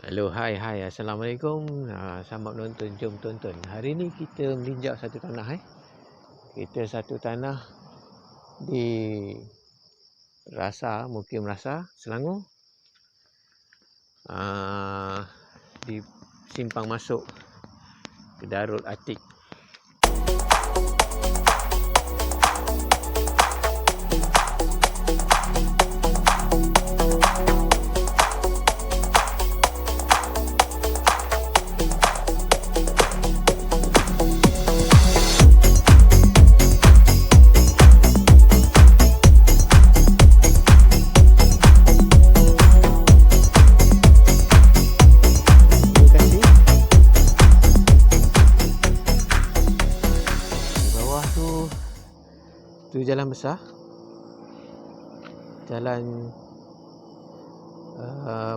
Hello, hai, Assalamualaikum. Selamat menonton, jom tonton. Hari ni kita meninjau satu tanah Kita satu tanah di Mukim Rasa, Selangor. Di simpang masuk ke Darul Atik. Itu jalan besar, jalan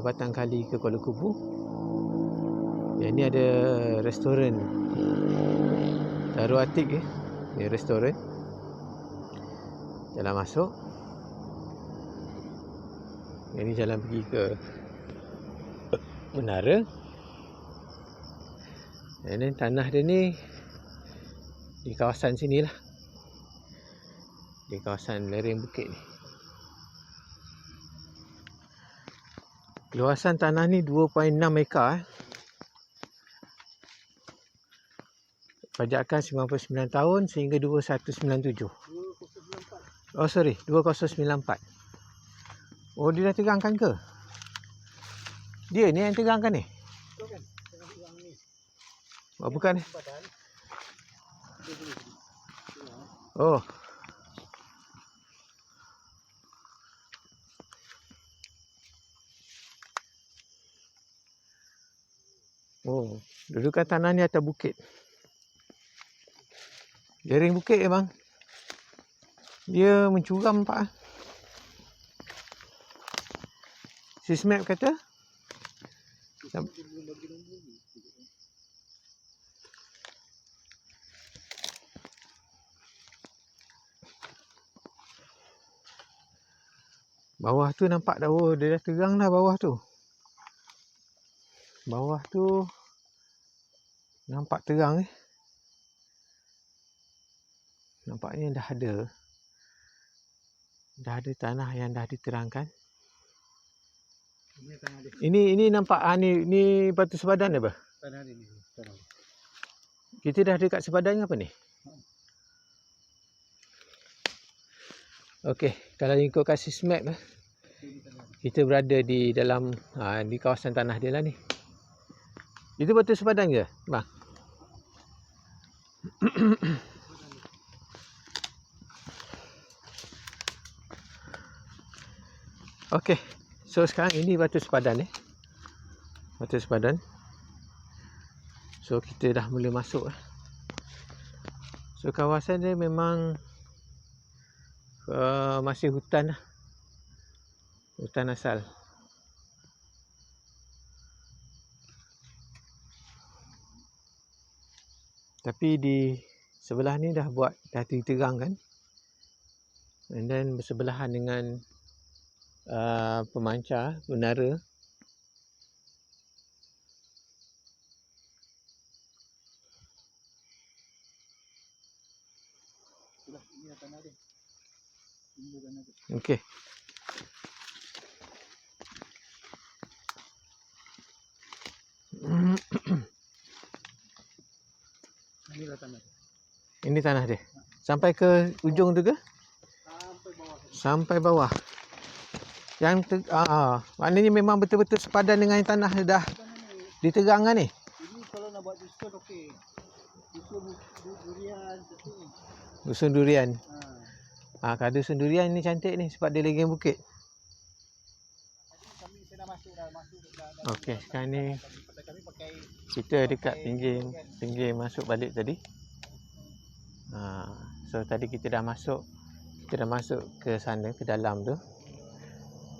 Batang Kali ke Kuala Kubu. Yang ni ada restoran Darul Atik ni restoran. Jalan masuk. Yang ni jalan pergi ke menara. Dan ni tanah dia ni di kawasan sini lah, di kawasan lereng bukit ni. Luasan tanah ni 2.6 ekar. Pajakan 99 tahun sehingga 2197. Oh sorry, 2094. Oh, dia dah terangkan ke? Dia ni yang terangkan ni? Oh, bukan. Oh. Oh, dudukan tanah ni atas bukit. Lereng bukit bang. Dia mencuram pak. Sismap kata bawah tu nampak dah. Oh, dia dah terang dah bawah tu. Bawah tu nampak terang Nampaknya dah ada tanah yang dah diterangkan. Ini nampak ni batu sepadan apa? Tanah ni. Kita dah dekat sepadan apa ni? Okey, kalau ikut kasih map kita berada di dalam di kawasan tanah dia lah ni. Itu batu sepadan ke, bang? Okey. So sekarang ini batu sepadan Batu sepadan. So kita dah mula masuk So kawasan dia memang masih hutan lah. Hutan asal. Tapi di sebelah ni dah diterangkan. And then bersebelahan dengan pemancar, menara. Okey. Ini tanah dia. Sampai ke ujung tu ke? Sampai bawah. Yang maknanya memang betul-betul sepadan dengan tanah dah diterangkan ni. Ini kalau nak buat dusun okey. Dusun durian seperti ni. Dusun durian. Kalau dusun durian ni cantik ni sebab dia lereng bukit. Kami dah masuk dah. Okey, sekarang ni kita dekat pinggir masuk balik tadi. So tadi kita dah masuk ke sana, ke dalam tu.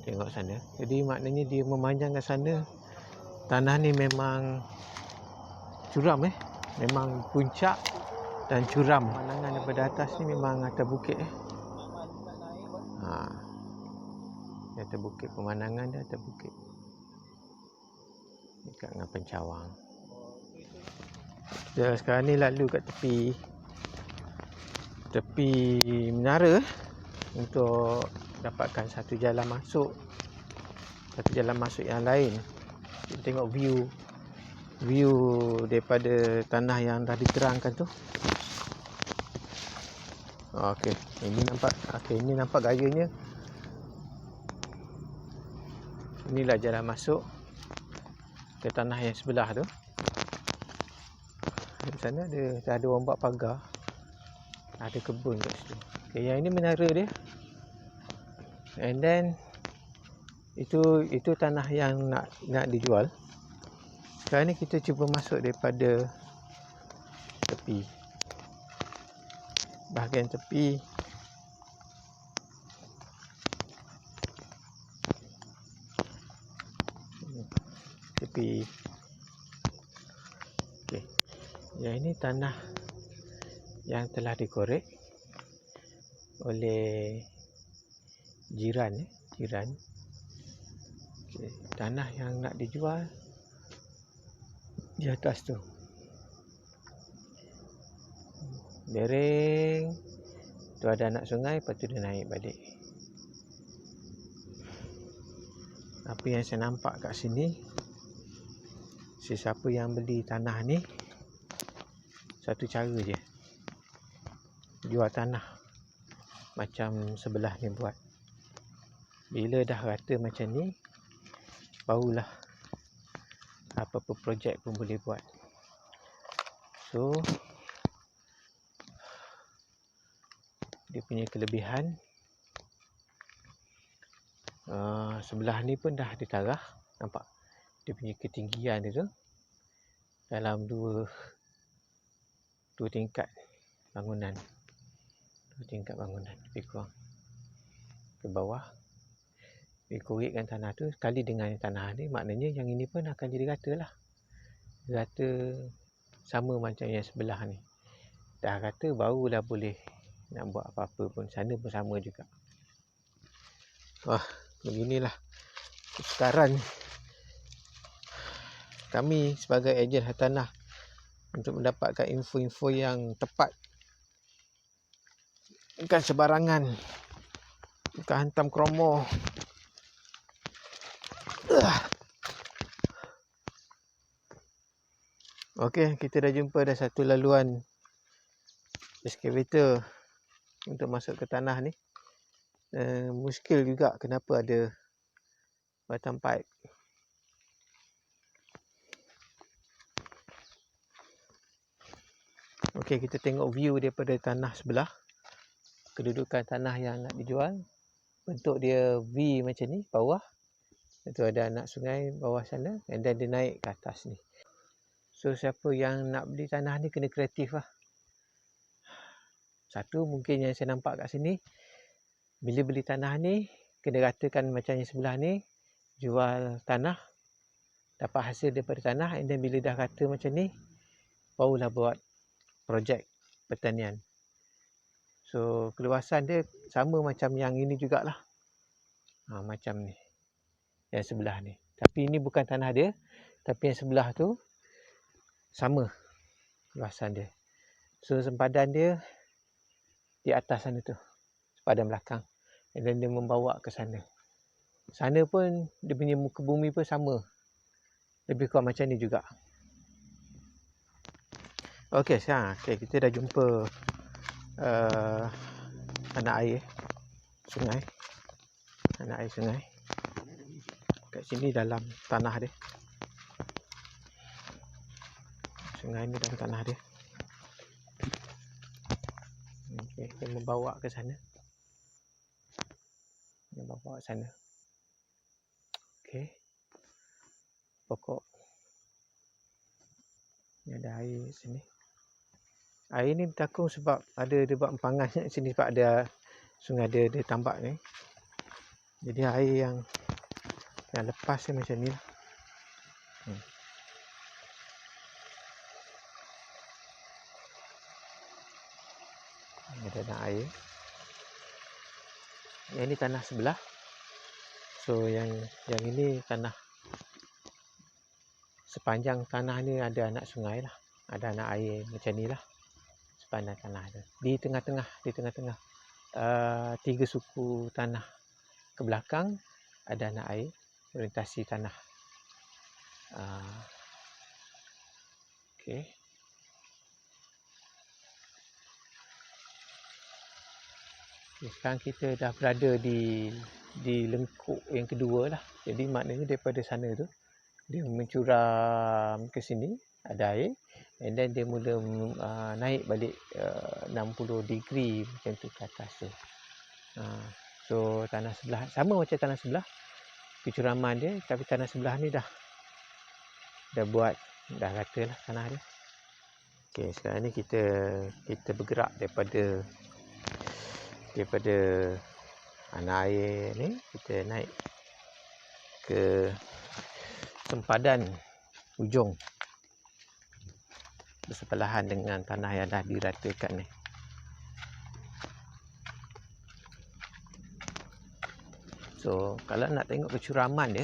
Tengok sana. Jadi maknanya dia memanjang ke sana. Tanah ni memang curam memang puncak dan curam. Pemandangan daripada atas ni memang atas bukit Di atas bukit, pemandangan dia atas bukit. dekat dengan pencawang. Kita sekarang ni lalu kat tepi menara untuk dapatkan satu jalan masuk yang lain. Kita tengok view daripada tanah yang dah diterangkan tu. Okey, ini nampak gayanya. Inilah jalan masuk ke tanah yang sebelah tu. Di sana ada orang buat pagar. Ada kebun kat situ. Okay, yang ini menara dia. And then itu tanah yang nak dijual. Sekarang ni kita cuba masuk daripada tepi. Bahagian tepi. Okey. Yang ini tanah yang telah dikorek oleh jiran. Okay. Tanah yang nak dijual di atas tu. Lereng tu ada anak sungai, lepas tu dia naik balik. Apa yang saya nampak kat sini, sesiapa yang beli tanah ni, satu cara je, jual tanah macam sebelah ni buat. Bila dah rata macam ni, barulah apa-apa projek pun boleh buat. So dia punya kelebihan, sebelah ni pun dah ditarah. Nampak dia punya ketinggian dia tu dalam dua tingkat bangunan. Lebih kurang ke bawah. Dikorekkan tanah tu sekali dengan tanah ni, maknanya yang ini pun akan jadi rata lah. Rata sama macam yang sebelah ni. Dah rata barulah boleh nak buat apa-apa pun. Sana pun sama juga. Wah, beginilah sekarang kami sebagai ejen hartanah untuk mendapatkan info-info yang tepat. Bukan sebarangan. Bukan hantam kromo. Okey, kita dah jumpa dah satu laluan excavator untuk masuk ke tanah ni. Muskil juga kenapa ada batang pipe. Okey, kita tengok view daripada tanah sebelah. Kedudukan tanah yang nak dijual. Bentuk dia V macam ni, bawah. Itu ada anak sungai bawah sana. And then dia naik ke atas ni. So, siapa yang nak beli tanah ni kena kreatif lah. Satu, mungkin yang saya nampak kat sini, bila beli tanah ni, kena ratakan macam yang sebelah ni. Jual tanah, dapat hasil daripada tanah. And then bila dah rata macam ni, barulah buat projek pertanian. So, keluasan dia sama macam yang ini jugalah. Macam ni. Yang sebelah ni. Tapi ini bukan tanah dia. Tapi yang sebelah tu, sama luasan dia. So, sempadan dia di atas sana tu. Sempadan belakang. And then dia membawa ke sana. Sana pun, dia punya muka bumi pun sama. Lebih kurang macam ni juga. Okey, sekarang kita dah jumpa anak air sungai. Anak air sungai. Kat sini dalam tanah dia. Sungai ni dalam tanah dia. Okey, dia membawa ke sana. Okey. Pokok. Ni ada air sini. Air ni bertakung sebab dia buat empangan sini sebab ada sungai dia tambak ni. Jadi air yang lepas ni macam ni lah. Ada air. Yang ni tanah sebelah. So yang ini tanah sepanjang tanah ni ada anak sungai lah, ada anak air macam ni lah sepanjang tanah tu. Di tengah-tengah 3 suku tanah ke belakang ada anak air melintasi tanah. Okey. Sekarang kita dah berada di lengkuk yang kedua lah. Jadi maknanya daripada sana tu dia mencuram ke sini, ada air, and then dia mula naik balik 60 degree macam tu ke atas tu. So tanah sebelah sama macam tanah sebelah, kecuraman dia, tapi tanah sebelah ni dah rata lah tanah dia. Okey, sekarang ni kita bergerak daripada anak air ni, kita naik ke sempadan ujung bersebelahan dengan tanah yang dah diratakan ni. So kalau nak tengok kecuraman dia,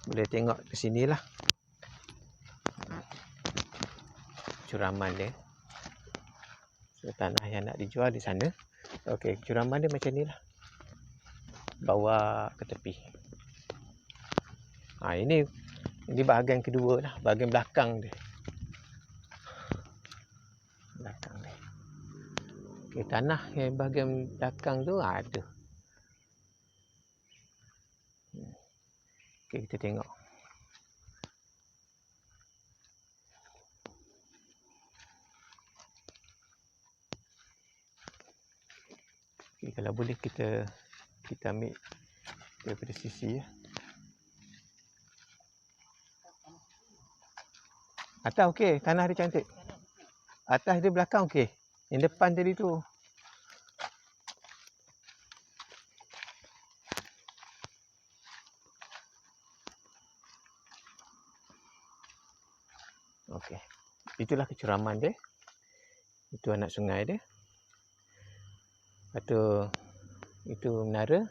boleh tengok ke sini lah kecuraman dia. So tanah yang nak dijual di sana. Okey, kecuraman dia macam ni lah, bawa ke tepi. Ini bahagian kedua lah, bahagian belakang dia. Okey, tanah yang bahagian belakang tu ada. Okey, kita tengok. Okey, kalau boleh kita ambil daripada sisi ya. Atas okey, tanah dia cantik. Atas dia belakang okey. Yang depan tadi tu. Okey. Itulah kecuraman dia. Itu anak sungai dia. Lepas tu itu menara.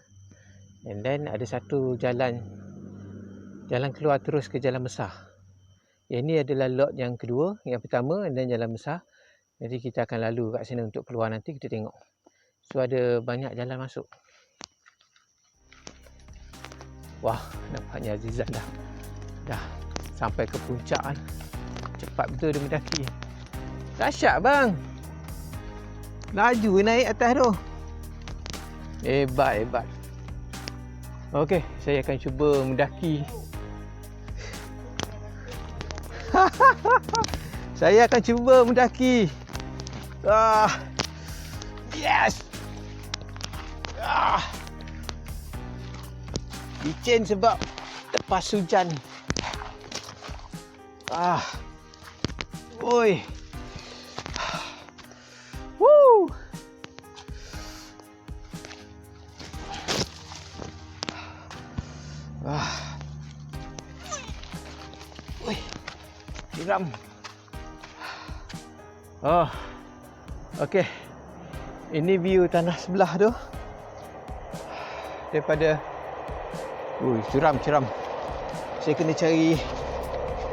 And then ada satu jalan keluar terus ke jalan besar. Yang ini adalah lot yang kedua, yang pertama, and then jalan besar. Jadi kita akan lalu kat sini untuk keluar nanti, kita tengok. So ada banyak jalan masuk. Wah, nampaknya Azizan dah sampai ke puncak kan. Cepat betul dia mendaki. Dahsyat bang. Laju naik atas tu. Hebat. Okey, saya akan cuba mendaki. Saya akan cuba mendaki. Yes. Licin sebab lepas hujan. Oi. Woo. Oi. Geram. Okey. Ini view tanah sebelah tu. Daripada curam. Saya kena cari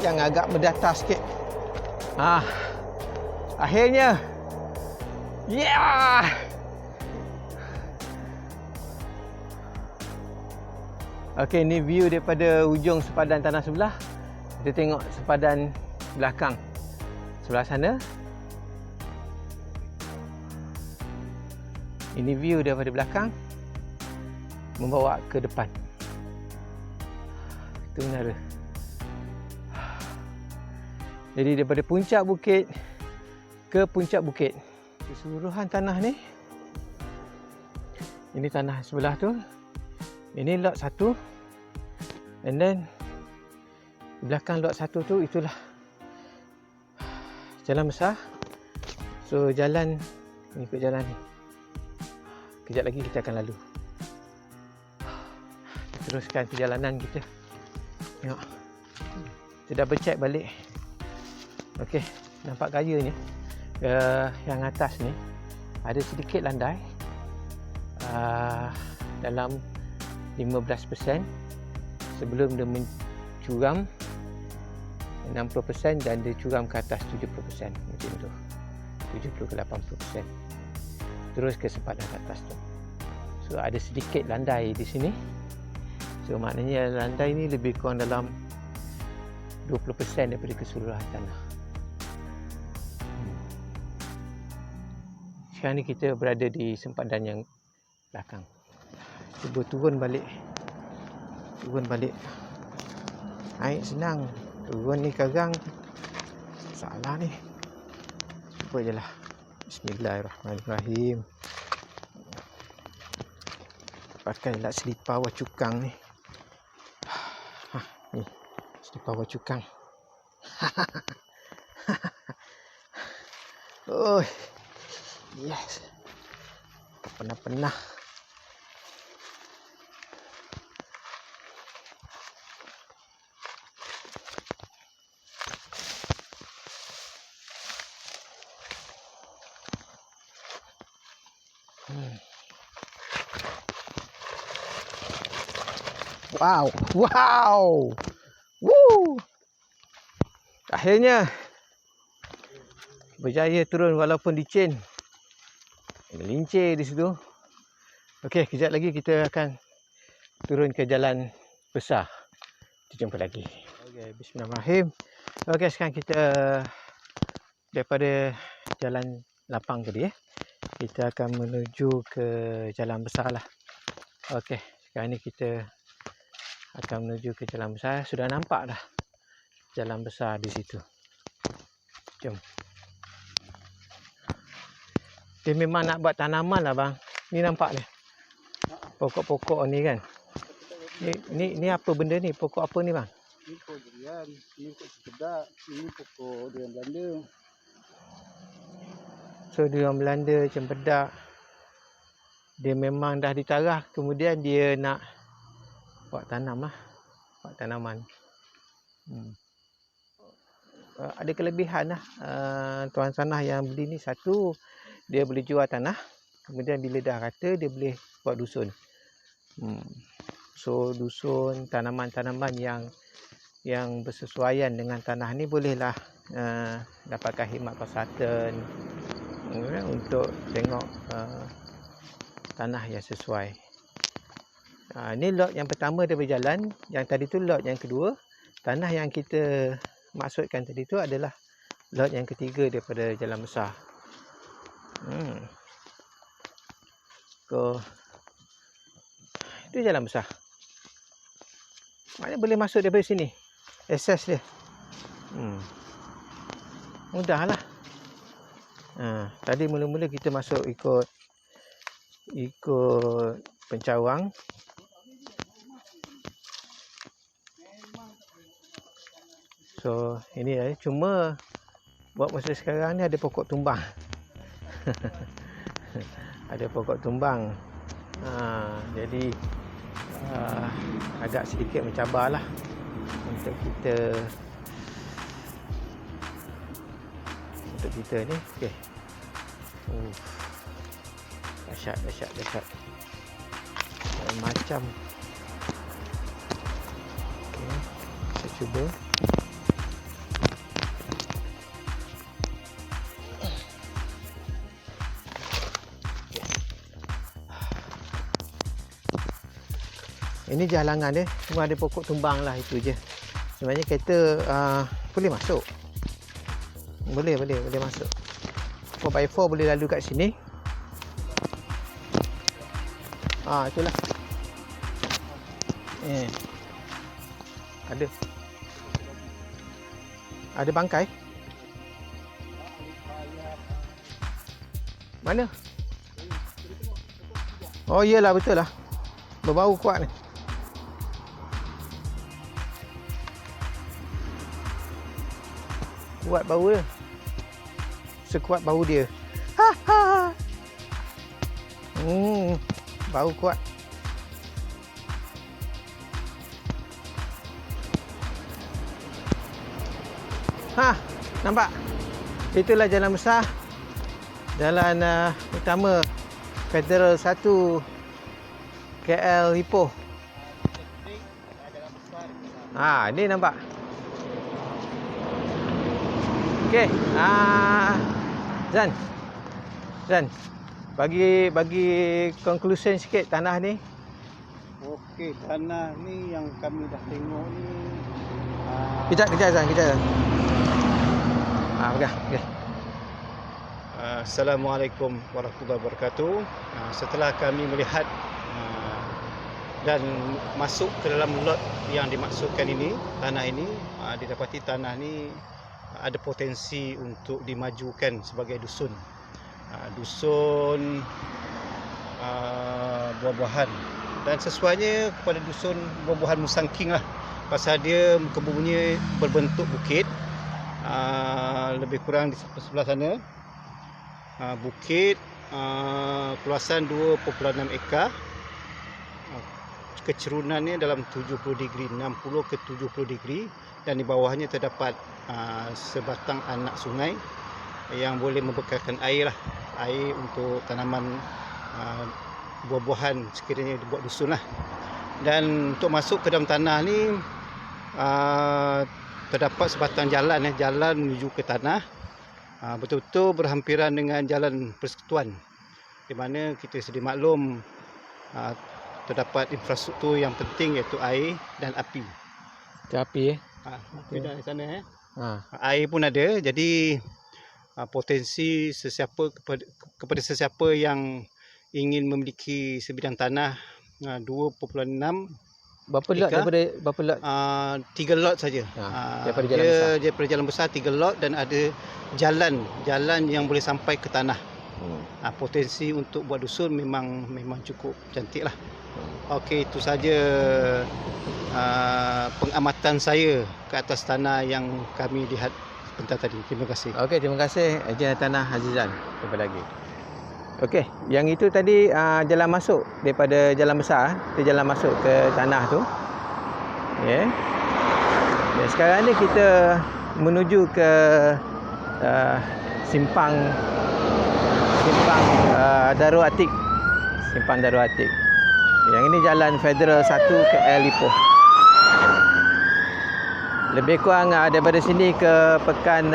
yang agak mendatar sikit. Akhirnya. Yeah. Okey, ni view daripada ujung sepadan tanah sebelah. Kita tengok sepadan belakang sebelah sana. Ini view daripada belakang membawa ke depan. Itu menara. Jadi daripada puncak bukit ke puncak bukit. Keseluruhan tanah ni, ini tanah sebelah tu. Ini lot 1. And then di belakang lot 1 tu itulah jalan besar. So jalan, ikut jalan ni. Kejap lagi kita akan lalu. Teruskan perjalanan kita. Tengok. Kita dah bercek balik. Okey, nampak gayanya. Yang atas ni ada sedikit landai. Dalam 15% sebelum dia mencuram 60% dan dia curam ke atas 70%, macam tu. 70 ke 80%. Terus ke sepadan atas tu. So ada sedikit landai di sini. So maknanya landai ni lebih kurang dalam 20% daripada keseluruhan tanah. Sekarang ni kita berada di sempadan yang belakang. Cuba turun balik. Naik senang. Turun ni karang. Salah ni. Cuba je lah. Bismillahirrahmanirrahim. Pakai lah selipar wacukang ni. Ni. Selipar wacukang. Oh. Yes. Pernah. Wow. Woo. Akhirnya berjaya turun walaupun licin. Melincir di situ. Okey, kejap lagi kita akan turun ke jalan besar. Kita jumpa lagi. Okey, bismillahirrahmanirrahim. Okey, sekarang kita daripada jalan lapang tadi kita akan menuju ke jalan besar lah. Okey, sekarang ni kita akan menuju ke jalan besar. Sudah nampak dah jalan besar di situ. Jom. Dia memang nak buat tanaman lah bang. Ni nampak ni. Pokok-pokok ni kan. Ni apa benda ni? Pokok apa ni bang? Ini pokok durian, ini pokok cempedak, ini pokok durian Belanda. So durian Belanda, cempedak. Dia memang dah ditarah, kemudian dia nak buat tanam lah. Buat tanaman. Ada kelebihan lah. Tuan tanah yang beli ni, satu, dia boleh jual tanah. Kemudian bila dah rata, dia boleh buat dusun. So dusun, tanaman-tanaman yang bersesuaian dengan tanah ni bolehlah dapatkan khidmat konsultan untuk tengok tanah yang sesuai. Ni lot yang pertama dia berjalan. Yang tadi tu lot yang kedua. Tanah yang kita maksudkan tadi tu adalah lot yang ketiga daripada jalan besar. Itu jalan besar. Maknanya boleh masuk daripada sini. Akses dia. Mudahlah. Tadi mula-mula kita masuk ikut pencawang. So ini cuma buat masa sekarang ni ada pokok tumbang. Ada pokok tumbang. Jadi agak sedikit mencabarlah untuk kita ni. Okey. Dahsyat. Macam. Okey. Saya cuba. Ini jalangan dia, cuma ada pokok tumbang lah, itu je. Sebenarnya kereta boleh masuk. Boleh masuk. 4x4 boleh lalu kat sini. Itulah. Ada bangkai. Mana? Oh iyalah, betul lah. Berbau kuat ni. Kuat bau dia. Sekuat bau dia. Bau kuat. Nampak? Itulah jalan besar. Jalan utama Federal 1 KL Ipoh. Ni nampak. Okey. Zan. Bagi conclusion sikit tanah ni. Okey, tanah ni yang kami dah tengok ni. Kejap Zan. Pegang. Okey. Assalamualaikum warahmatullahi wabarakatuh. Setelah kami melihat dan masuk ke dalam lot yang dimaksudkan ini, tanah ini, didapati tanah ni ada potensi untuk dimajukan sebagai dusun. Dusun buah-buahan, dan sesuainya kepada dusun buah-buahan Musang King lah, pasal dia kebunnya berbentuk bukit, lebih kurang di sebelah sana. Bukit, keluasan 2.6 ekar, kecerunannya dalam 70 degree, 60 ke 70 degree, dan di bawahnya terdapat sebatang anak sungai yang boleh membekalkan air lah, air untuk tanaman buah-buahan sekiranya dibuat dusun lah. Dan untuk masuk ke dalam tanah ni terdapat sebatang jalan menuju ke tanah, betul-betul berhampiran dengan jalan persekutuan, di mana kita sedia maklum terdapat infrastruktur yang penting iaitu air dan api. Api Beda di sana air pun ada, jadi potensi kepada sesiapa yang ingin memiliki sebidang tanah 2.6 berapa lot daripada berapa lot? 3 lot saja. Daripada jalan besar. Daripada jalan besar 3 lot, dan ada jalan yang boleh sampai ke tanah. Potensi untuk buat dusun memang cukup cantik lah. Okey, itu saja pengamatan saya ke atas tanah yang kami lihat sebentar tadi. Terima kasih. Okey, terima kasih Ejen Tanah Azizan. Jumpa lagi. Okey, yang itu tadi jalan masuk daripada jalan besar, kita jalan masuk ke tanah tu. Ya. Dan sekarang ni kita menuju ke simpang Darul Atik. Simpang Darul Atik. Yang ini jalan Federal 1 ke Air Ipoh. Lebih kurang daripada sini ke Pekan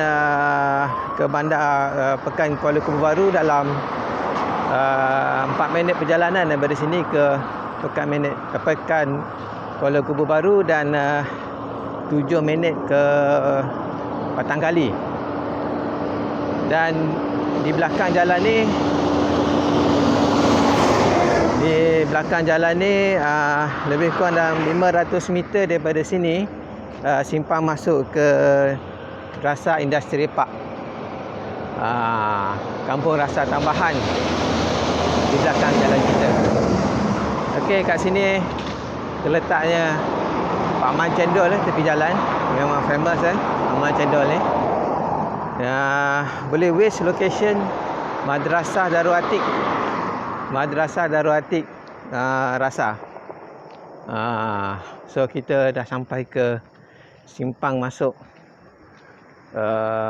ke bandar Pekan Kuala Kubu Baru dalam 4 minit perjalanan daripada sini ke Pekan Kuala Kubu Baru, dan 7 minit ke Patangkali. Dan di belakang jalan ni lebih kurang dalam 500 meter daripada sini simpang masuk ke Rasa Industri Park, kampung rasa tambahan di belakang jalan kita. Okey, kat sini terletaknya Pak Man Cendol tepi jalan, memang famous Pak Man Cendol ni. Boleh waste location Madrasah Darul Atik. Rasa. So kita dah sampai ke simpang masuk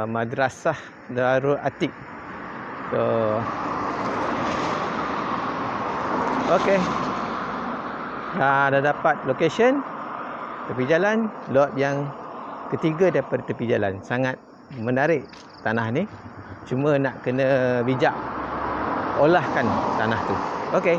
Madrasah Darul Atik. So okey. Dah dapat location tepi jalan, lot yang ketiga daripada tepi jalan. Sangat menarik tanah ni. Cuma nak kena bijak olahkan tanah tu. Okey.